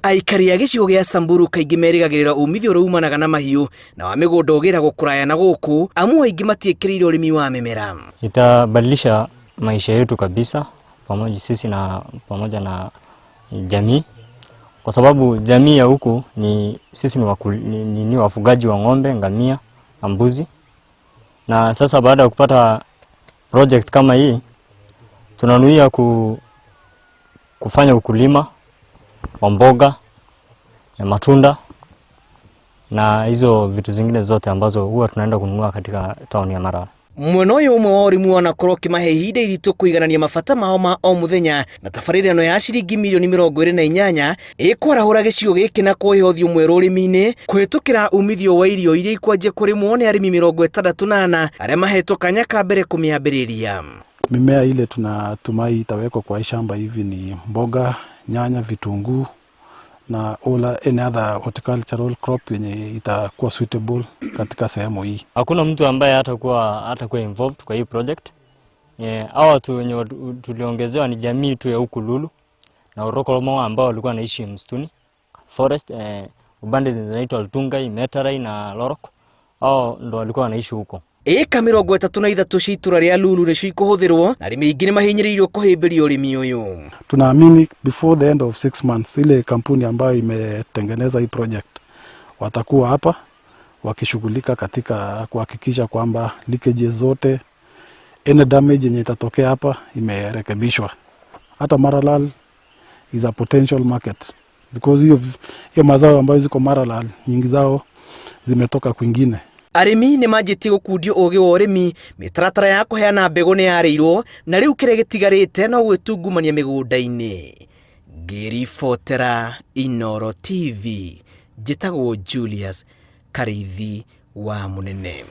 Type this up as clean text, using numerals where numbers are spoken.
Aikari a gĩcigo gĩa Samburu kaingĩ merĩgagĩrĩra umithio ũrĩa umanaga na mahiũ na wa mĩgũnda ũgĩragwo kũraya na gũkũ, amu aingĩ matiĩkĩrĩire ũrĩmi wa mĩmera. Itabadilisha maisha yetu kabisa pamoja sisi na pamoja na jamii, kwa sababu jamii ya huku ni sisi ni wafugaji wa ng'ombe, ngamia na mbuzi. Na sasa baada ya kupata project kama hii tunanuia kufanya ukulima wa mboga na matunda na hizo vitu zingine zote ambazo huwa tunaenda kununua katika town ya Marara. Mwena ũyũ ũmwe wa ũrĩmi wanakorwo ũkĩmahe ihinda iritũ kũiganania mabata mao ma o mũthenya, na tabarĩra ĩno ya ciringi mirioni 28 ĩkwarahũra gĩcigo gĩkĩ na kũhe ũthiũ mwerũ ũrĩmi-inĩ kũhĩtũkĩra umithio wa irio iria ikwanjia kũrĩmwo nĩ arĩmi 64 arĩa mahetwo kanya ka mbere kũmĩambĩrĩria. Mimea ile tunatumai itawekwa kwa shamba hivi ni mboga, nyanya, vitunguu na any other horticultural crop yenye itakuwa suitable katika sehemu hii. Hakuna mtu ambaye hatakuwa involved kwa hii project. Hao watu wenye tuliongezewa ni jamii tu ya huku Lulu na Orokolomo ambao walikuwa wanaishi msituni forest, ubande zinaitwa Altungai, Metarai na Lorok. Hao ndo walikuwa wanaishi huko. Ĩka 33 cia itũra rĩa Lulu nĩcio ikũhũthĩrwo na arĩmi aingĩ nĩ mahinyĩrĩirio kũhĩmbĩria ũrĩmi ũyũ. Tunaamini before the end of 6 months ile kampuni ambayo imetengeneza hii project watakuwa hapa wakishughulika katika kuhakikisha kwamba leakages zote, any damage yenye itatokea hapa imerekebishwa. Hata Maralal is a potential market because hiyo mazao ambayo ziko Maralal nyingi zao zimetoka kwingine. Arĩmi nĩ manjĩtie gũkundio ũgĩ wa ũrĩmi, mĩtaratara ya kũheana mbegũ nĩ yarĩirwo na rĩu kĩrĩa gĩtigarĩte no gwĩtungumania mĩgũnda-inĩ. Ngĩribotera Inooro TV, njĩtagwo Julius Karithi wa Mũnene.